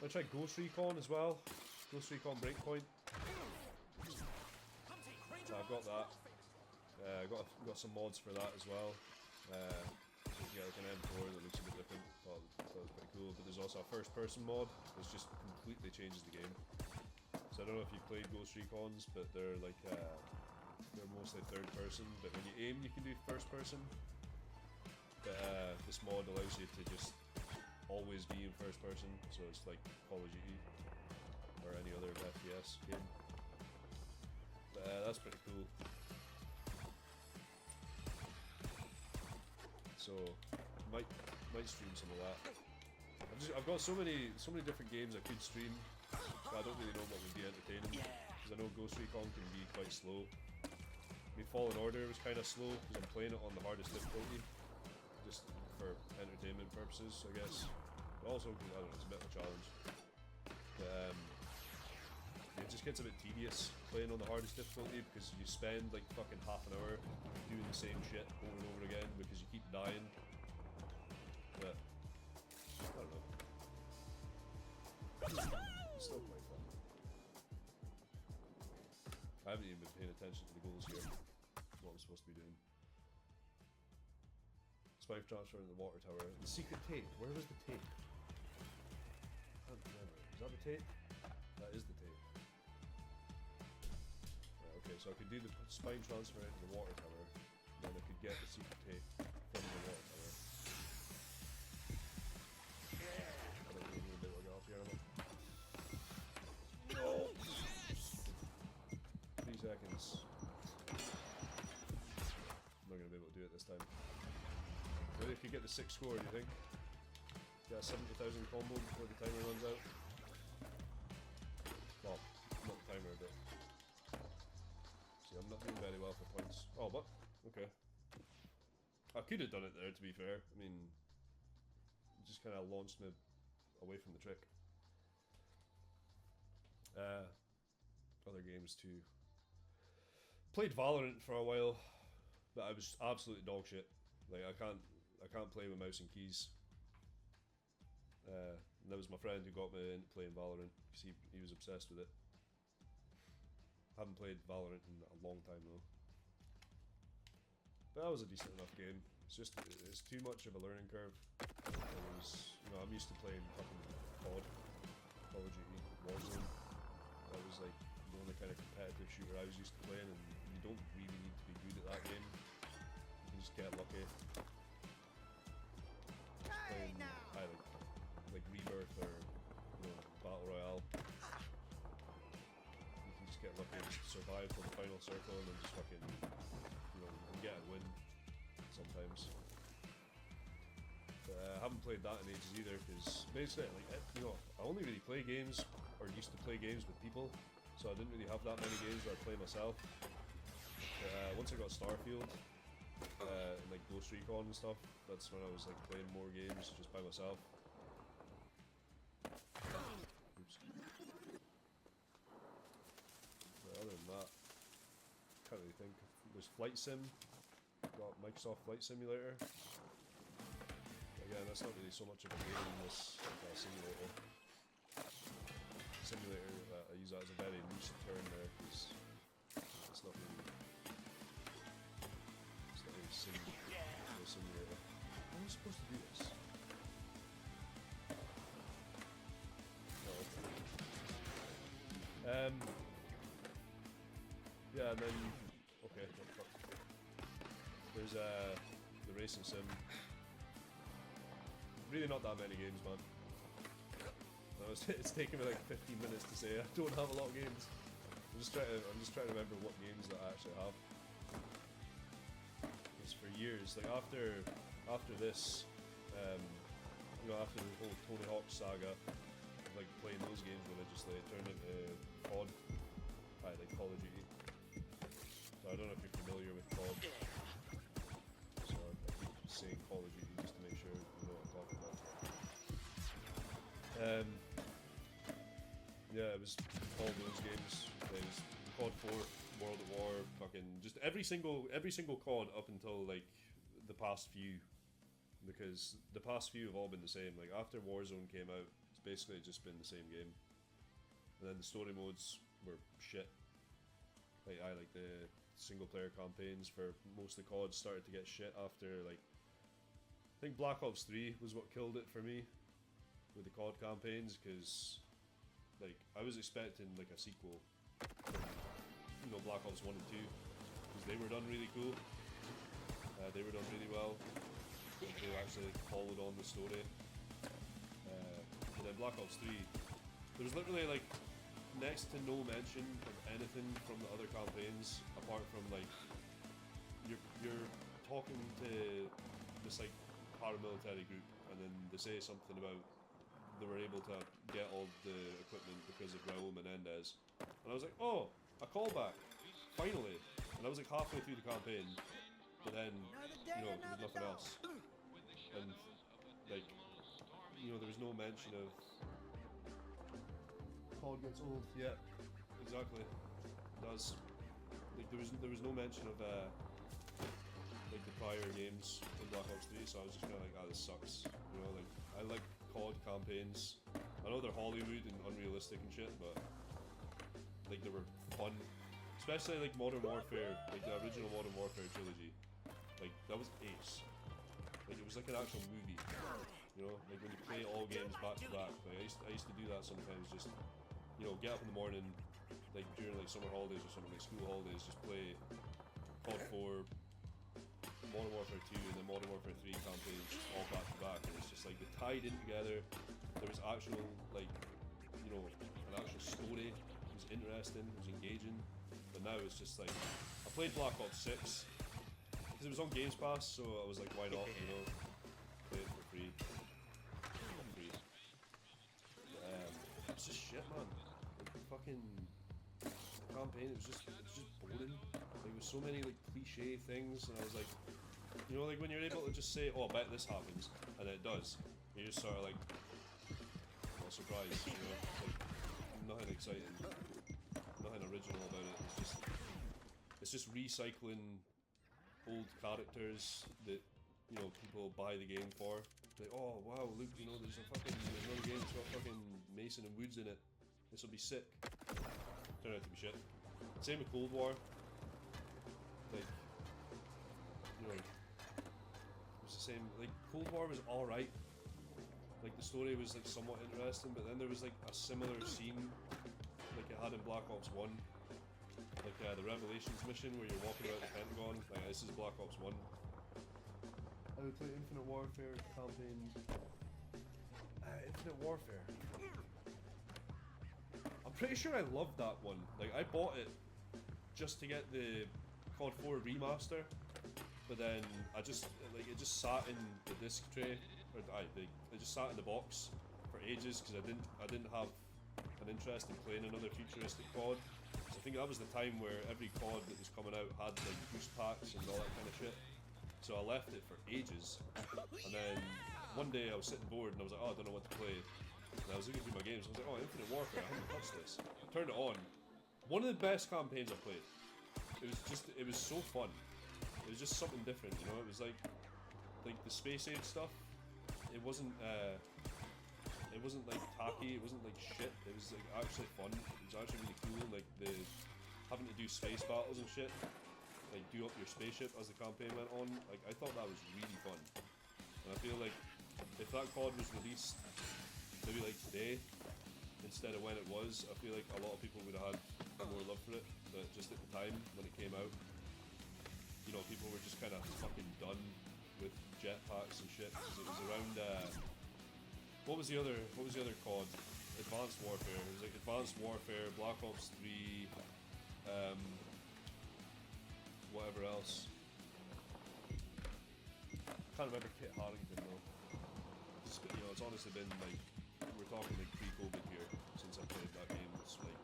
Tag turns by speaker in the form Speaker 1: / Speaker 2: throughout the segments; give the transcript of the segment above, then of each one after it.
Speaker 1: I tried Ghost Recon as well. Ghost Recon Breakpoint. So I've got that. Got some mods for that as well. You get like an M4 that looks a bit different. Thought it was pretty cool. But there's also a first-person mod which just completely changes the game. So I don't know if you've played Ghost Recons, but they're like they're mostly third-person. But when you aim, you can do first-person. But this mod allows you to just always be in first-person. So it's like Call of Duty or any other FPS game. But that's pretty cool. So might stream some of that. I've got so many different games I could stream, but I don't really know what would be entertaining. Because I know Ghost Recon can be quite slow. I mean, Fallen Order was kind of slow because I'm playing it on the hardest difficulty, just for entertainment purposes, I guess. But also, I don't know, it's a bit of a challenge. But, it just gets a bit tedious playing on the hardest difficulty because you spend like fucking half an hour doing the same shit over and over again because you keep dying. But I don't know. It's still quite fun. I haven't even been paying attention to the goals here. What I'm supposed to be doing. Spy transfer in the water tower. The secret tape. Where was the tape? I can't remember. Is that the tape? That is the tape. Okay, so I could do the spine transfer into the water tower, then I could get the secret tape from the water tower. I don't really need a bit of a get off here, no! 3 seconds. I'm not going to be able to do it this time. Maybe if you get the 6th score, do you think? Get a 70,000 combo before the timer runs out? Well, not the timer, but... See, I'm not doing very well for points. Oh, what? Okay. I could have done it there, to be fair. I mean, it just kind of launched me away from the trick. Other games too. Played Valorant for a while, but I was absolutely dog shit. Like I can't play with mouse and keys. And that was my friend who got me into playing Valorant because he was obsessed with it. Haven't played Valorant in a long time though. But that was a decent enough game. It's too much of a learning curve. I'm used to playing fucking COD, Call of Duty, Warzone. That was like the only kind of competitive shooter I was used to playing, and you don't really need to be good at that game. You can just get lucky. Just playing like Rebirth or Battle Royale. You can just get lucky and just survive till the final circle and then just fucking, you can get a win sometimes. But I haven't played that in ages either because basically, I only really play games or used to play games with people, so I didn't really have that many games where I play myself. But once I got Starfield and like Ghost Recon and stuff, that's when I was like playing more games just by myself. Oops. But other than that, can't really think. There's Flight Sim. Got Microsoft Flight Simulator. Again, that's not really so much of a game, this simulator. I use that as a very loose term there because it's not really a simulator. How am I supposed to do this? Oh, okay. Yeah, and then okay, there's the racing sim. Really not that many games, man. No, it's taken me like 15 minutes to say I don't have a lot of games. I'm just trying to remember what games that I actually have. Because for years, like after this, after the whole Tony Hawk saga, of like playing those games religiously, it turned into COD, like Call of Duty. So I don't know if you're familiar with COD. So I keep saying Call of Duty just to make sure you know what I'm talking about. Yeah, it was all those games. It was COD 4, World at War, fucking just every single COD up until like the past few, because the past few have all been the same. Like after Warzone came out, it's basically just been the same game. And then the story modes were shit. Like the single player campaigns for most of the CODs started to get shit after like I think Black Ops 3 was what killed it for me with the COD campaigns, because like I was expecting like a sequel from, you know, Black Ops 1 and 2, because they were done really cool. They were done really well. They actually followed on the story. And then Black Ops 3, there was literally like next to no mention of anything from the other campaigns, apart from like you're talking to this like paramilitary group, and then they say something about they were able to get all the equipment because of Raul Menendez, and I was like, oh, a callback, finally. And I was like halfway through the campaign, but then you know there was nothing else, and like you know there was no mention of COD gets old. Yeah, exactly. It does. Like there was no mention of like the prior games in Black Ops 3, so I was just kind of like, ah, this sucks. You know, like I like COD campaigns. I know they're Hollywood and unrealistic and shit, but like they were fun. Especially like Modern Warfare, like the original Modern Warfare trilogy. Like that was ace. Like it was like an actual movie. You know, like when you play all games back to back. Like I used to do that sometimes. Just you know, get up in the morning, like during like summer holidays or something, like school holidays, just play COD 4, Modern Warfare 2, and then Modern Warfare 3 campaigns all back to back, and it's just like they tied in together. There was actual like, you know, an actual story. It was interesting. It was engaging. But now it's just like I played Black Ops 6 because it was on Games Pass, so I was like, why not? You know, play it for free. For free. It's just shit, man. Like the fucking campaign, it was just boring. Like, there was so many like cliche things, and I was like, you know, like when you're able to just say, oh, I bet this happens, and then it does. You're just sort of like, not surprised, you know, like nothing exciting, nothing original about it. It's just recycling old characters that, you know, people buy the game for. Like, oh wow, look, you know, there's another game that's got fucking Mason and Woods in it. This will be sick. Turned out to be shit. Same with Cold War. Like, you know, it was the same. Like, Cold War was alright. Like, the story was like somewhat interesting, but then there was like a similar scene like it had in Black Ops 1. Like the Revelations mission where you're walking around the Pentagon. Like, this is Black Ops 1. I would play Infinite Warfare campaign. Infinite Warfare. I'm pretty sure I loved that one. Like, I bought it just to get the COD 4 remaster, but then it just sat in the disc tray, or it just sat in the box for ages because I didn't have an interest in playing another futuristic COD. So I think that was the time where every COD that was coming out had like boost packs and all that kind of shit. So I left it for ages, and then one day I was sitting bored and I was like, oh, I don't know what to play. And I was looking through my games, I was like, oh, Infinite Warfare, I haven't touched this. I turned it on. One of the best campaigns I've played. It was so fun. It was just something different, you know. It was like the space age stuff. It wasn't like tacky. It wasn't like shit. It was like actually fun. It was actually really cool. Like the having to do space battles and shit. Like do up your spaceship as the campaign went on. Like I thought that was really fun. And I feel like if that COD was released maybe like today instead of when it was, I feel like a lot of people would have had more love for it. But just at the time when it came out, you know, people were just kind of fucking done with jetpacks and shit. Because it was around what was the other COD? Advanced Warfare. It was like Advanced Warfare, Black Ops 3, whatever else. Can't remember Kit Harington though. You know, it's honestly been like, we're talking like pre-COVID here since I played that game. It's like,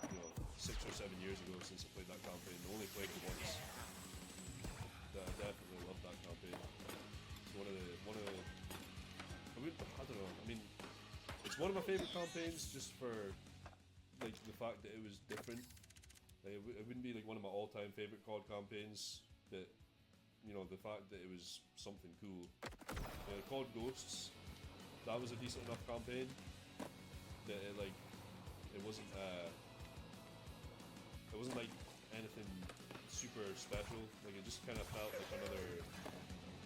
Speaker 1: you know, 6 or 7 years ago since I played that campaign. I only played it once. I definitely loved that campaign. It's one of the I don't know. I mean, it's one of my favorite campaigns just for like the fact that it was different. Like, it wouldn't be like one of my all-time favorite COD campaigns, but you know, the fact that it was something cool. COD Ghosts that was a decent enough campaign. That it like it wasn't like anything super special. Like it just kind of felt like another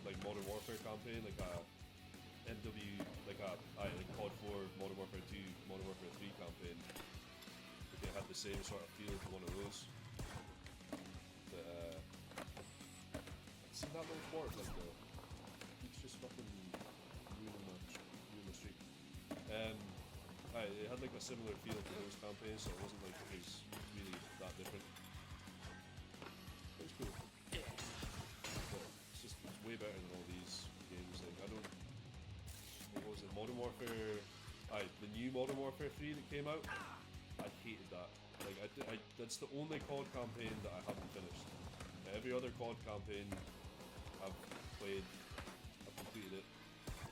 Speaker 1: like Modern Warfare campaign, like a MW, like a like COD 4, Modern Warfare 2, Modern Warfare 3 campaign. Like it had the same sort of feel to one of those. But see that little port like though. It's just fucking ruining my streak. It had like a similar feel to those campaigns, so it wasn't like it was really that different. It was cool. But it's way better than all these games. Like I don't. What was it? Modern Warfare. The new Modern Warfare 3 that came out. I hated that. Like that's the only COD campaign that I haven't finished. Every other COD campaign I've played, I've completed it,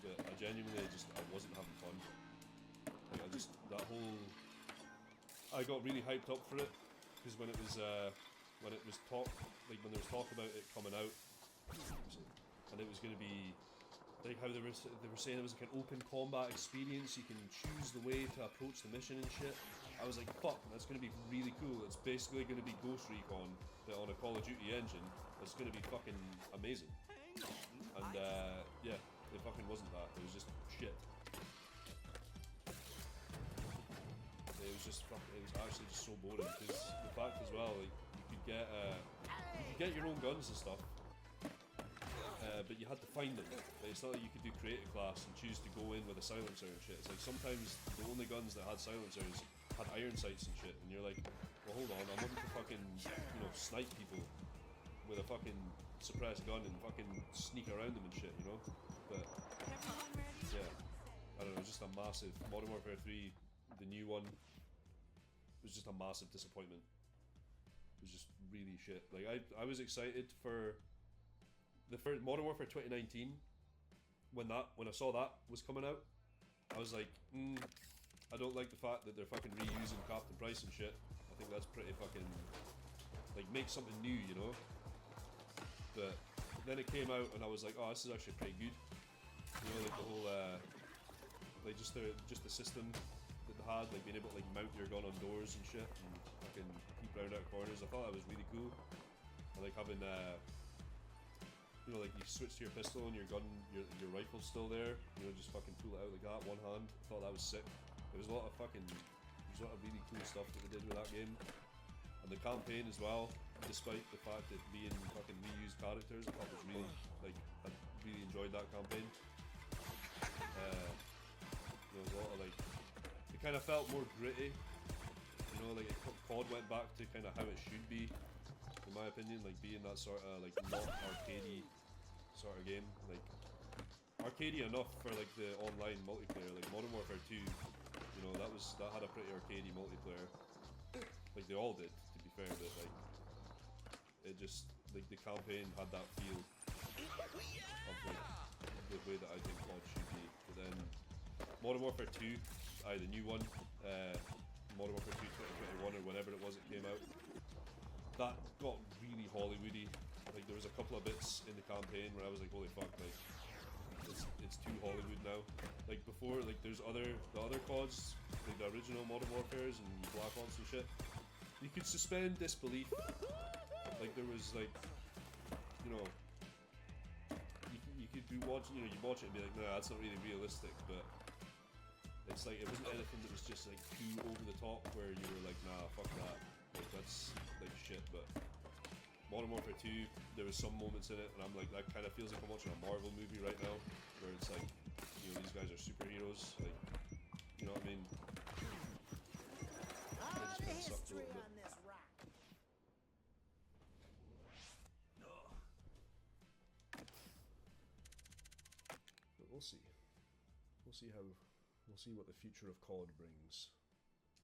Speaker 1: but I genuinely I wasn't having fun. Like that whole, I got really hyped up for it because when it was when there was talk about it coming out, and it was going to be like how they were saying it was like an open combat experience. You can choose the way to approach the mission and shit. I was like, fuck, that's going to be really cool. It's basically going to be Ghost Recon, but on a Call of Duty engine. It's going to be fucking amazing. And yeah, it fucking wasn't that. It was just shit. It was just fucking. It was actually just so boring because the fact as well, like you could get your own guns and stuff. But you had to find them. Like, it's not like you could do creative class and choose to go in with a silencer and shit. It's like sometimes the only guns that had silencers had iron sights and shit, and you're like, well, hold on, I'm wanting to fucking, snipe people with a fucking suppressed gun and fucking sneak around them and shit, you know? But yeah, I don't know. It was just a massive Modern Warfare 3, the new one. It was just a massive disappointment. It was just really shit. Like I was excited for the first Modern Warfare 2019 when I saw that was coming out. I was like, I don't like the fact that they're fucking reusing Captain Price and shit. I think that's pretty fucking like make something new, you know. But then it came out and I was like, oh, this is actually pretty good. You know, like the whole like just the system that they had, like being able to like mount your gun on doors and shit and fucking peep around out corners. I thought that was really cool. I like having like you switch to your pistol and your gun, your rifle's still there. You know, just fucking pull it out like that, one hand. I thought that was sick. There was a lot of really cool stuff that they did with that game. And the campaign as well, despite the fact that being fucking reused characters, I thought was really, like, I really enjoyed that campaign. There was a lot of like, it kind of felt more gritty. You know, like COD went back to kind of how it should be, in my opinion, like being that sort of like not arcadey sort of game, like arcadey enough for like the online multiplayer. Like Modern Warfare 2, you know, that had a pretty arcadey multiplayer. Like they all did, to be fair, but like it just like the campaign had that feel of like the way that I think COD should be. But then Modern Warfare 2, the new one, Modern Warfare 2 2021 or whenever it was it came out, that got really Hollywoody. Like there was a couple of bits in the campaign where I was like, holy fuck, like it's too Hollywood now. Like before, like the other CODs, like the original Modern Warfares and Black Ops and shit, you could suspend disbelief. Like there was like, you know, you could be watching, you know, you watch it and be like, nah, that's not really realistic, but it's like it wasn't anything that was just like too over the top where you were like, nah, fuck that. Like that's like shit. But Modern Warfare 2, there was some moments in it and I'm like, that kind of feels like I'm watching a Marvel movie right now, where it's like, you know, these guys are superheroes, like, you know what I mean? It just kind of sucked a little bit. But we'll see. We'll see what the future of COD brings.